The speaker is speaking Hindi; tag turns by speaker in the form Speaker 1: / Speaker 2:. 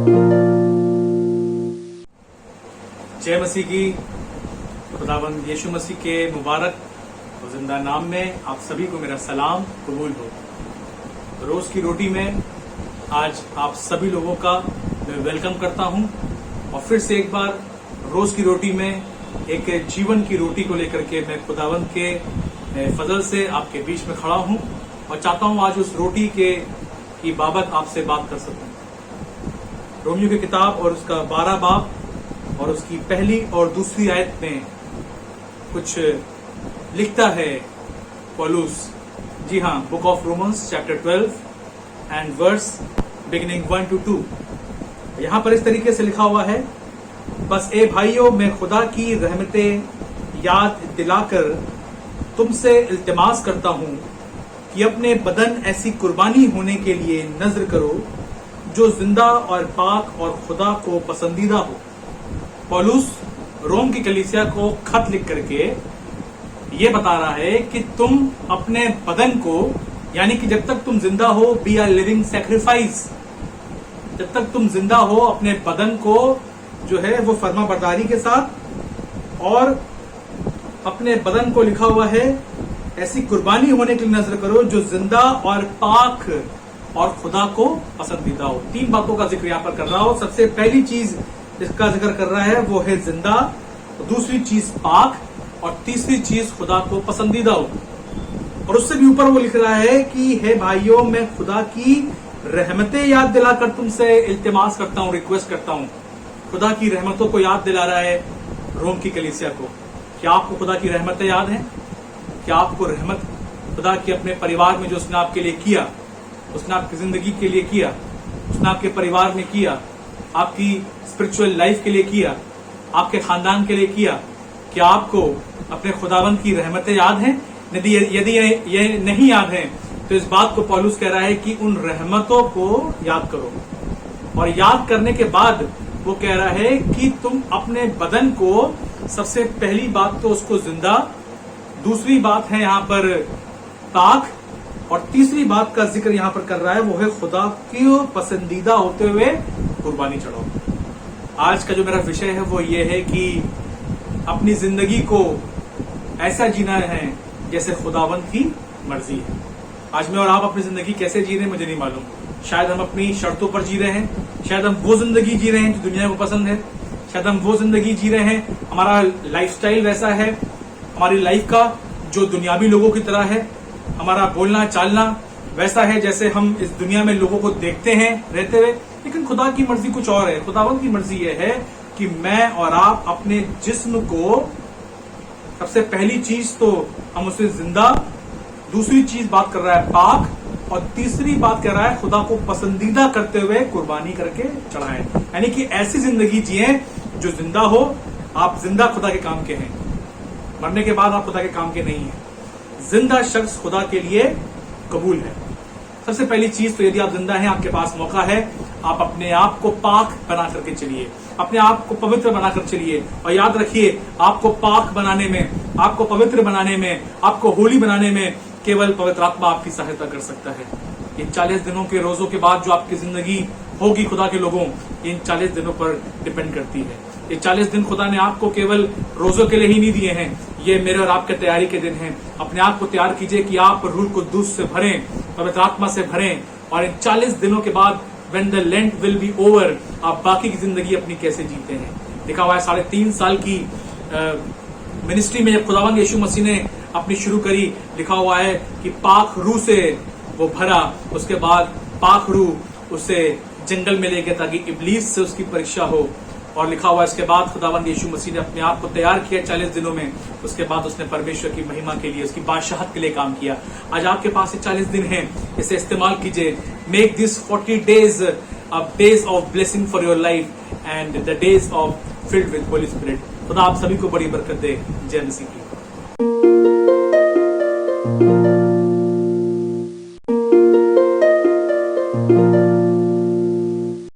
Speaker 1: जय मसीह की। खुदावंद यीशु मसीह के मुबारक और जिंदा नाम में आप सभी को मेरा सलाम कबूल हो। रोज की रोटी में आज आप सभी लोगों का मैं वेलकम करता हूं और फिर से एक बार रोज की रोटी में एक जीवन की रोटी को लेकर के मैं खुदावंद के फजल से आपके बीच में खड़ा हूं और चाहता हूं आज उस रोटी की बाबत आपसे बात कर सकूं। रोमियो की किताब और उसका 12 बाब और उसकी पहली और दूसरी आयत में कुछ लिखता है पौलुस। जी हाँ, book of Romans chapter 12 and verse beginning 1 to 2। यहां पर इस तरीके से लिखा हुआ है, बस ए भाइयों, मैं खुदा की रहमतें याद दिलाकर तुमसे इल्तिमास करता हूं कि अपने बदन ऐसी कुर्बानी होने के लिए नज्र करो जो जिंदा और पाक और खुदा को पसंदीदा हो। पौलुस रोम की कलीसिया को खत लिख करके ये बता रहा है कि तुम अपने बदन को, यानी कि जब तक तुम जिंदा हो, बी आर लिविंग सैक्रिफाइस, जब तक तुम जिंदा हो अपने बदन को जो है वो फर्माबरदारी के साथ और अपने बदन को लिखा हुआ है ऐसी कुर्बानी होने के लिए नजर करो जो जिंदा और पाक और खुदा को पसंदीदा हो। 3 बातों का जिक्र यहाँ पर कर रहा हो। सबसे पहली चीज इसका जिक्र कर रहा है वो है जिंदा, दूसरी चीज पाक और तीसरी चीज खुदा को पसंदीदा हो। और उससे भी ऊपर वो लिख रहा है कि हे भाइयों, मैं खुदा की रहमतें याद दिलाकर तुमसे इल्तिमास करता हूं, रिक्वेस्ट करता हूं। खुदा की रहमतों को याद दिला रहा है रोम की कलीसिया को। क्या आपको खुदा की रहमतें याद हैं? क्या आपको रहमत खुदा की अपने परिवार में जो उसने आपके लिए किया, उसने आपकी जिंदगी के लिए किया, उसने आपके परिवार में किया, आपकी स्पिरिचुअल लाइफ के लिए किया, आपके खानदान के लिए किया, क्या आपको अपने खुदावंद की रहमतें याद हैं? यदि ये नहीं याद है तो इस बात को पौलुस कह रहा है कि उन रहमतों को याद करो। और याद करने के बाद वो कह रहा है कि तुम अपने बदन को, सबसे पहली बात तो उसको जिंदा, दूसरी बात है यहाँ पर पाक और तीसरी बात का जिक्र यहाँ पर कर रहा है वो है खुदा की पसंदीदा होते हुए कुर्बानी चढ़ाओ। आज का जो मेरा विषय है वो ये है कि अपनी जिंदगी को ऐसा जीना है जैसे खुदावंद की मर्जी है। आज मैं और आप अपनी जिंदगी कैसे जी रहे हैं मुझे नहीं मालूम। शायद हम अपनी शर्तों पर जी रहे हैं, शायद हम वो जिंदगी जी रहे हैं जो दुनिया को पसंद है, शायद हम वो जिंदगी जी रहे हैं, हमारा लाइफस्टाइल वैसा है, हमारी लाइफ का जो दुनियावी लोगों की तरह है, हमारा बोलना चालना वैसा है जैसे हम इस दुनिया में लोगों को देखते हैं रहते हुए। लेकिन खुदा की मर्जी कुछ और है। खुदावंद की मर्जी ये है कि मैं और आप अपने जिस्म को, सबसे पहली चीज तो हम उसे जिंदा, दूसरी चीज बात कर रहा है पाक और तीसरी बात कर रहा है खुदा को पसंदीदा करते हुए कुर्बानी करके चढ़ाएं। यानी कि ऐसी जिंदगी जिए जो जिंदा हो। आप जिंदा खुदा के काम के हैं, मरने के बाद आप खुदा के काम के नहीं हैं। जिंदा शख्स खुदा के लिए कबूल है। सबसे पहली चीज तो यदि आप जिंदा हैं, आपके पास मौका है, आप अपने आप को पाक बना करके चलिए, अपने आप को पवित्र बनाकर चलिए। और याद रखिए, आपको पाक बनाने में, आपको पवित्र बनाने में, आपको होली बनाने में केवल पवित्र आत्मा आपकी सहायता कर सकता है। इन 40 दिनों के रोजों के बाद जो आपकी जिंदगी होगी खुदा के लोगों, इन 40 दिनों पर डिपेंड करती है। ये 40 दिन खुदा ने आपको केवल रोजों के लिए ही नहीं दिए हैं, ये मेरे और आपके तैयारी के दिन हैं। अपने आप को तैयार कीजिए कि आप रूह कुद्दूस से भरें, पवित्र आत्मा से भरें। और इन 40 दिनों के बाद when the Lent will be over, आप बाकी की जिंदगी अपनी कैसे जीते हैं। लिखा हुआ है 3.5 साल की मिनिस्ट्री में जब खुदावंद यीशु मसीह ने अपनी शुरू करी, लिखा हुआ है कि पाक रूह से वो भरा, उसके बाद पाक रूह उसे जंगल में ले गया ताकि इब्लीस से उसकी परीक्षा हो। और लिखा हुआ है इसके बाद खुदावंद यीशु मसीह ने अपने आप को तैयार किया 40 दिनों में। उसके बाद उसने परमेश्वर की महिमा के लिए, उसकी बादशाहत के लिए काम किया। आज आपके पास ये 40 दिन हैं, इसे इस्तेमाल कीजिए। Make this 40 days days of blessing for your life and the days of filled with Holy Spirit। खुदा आप सभी को बड़ी बरकत दे। जय मसीह की।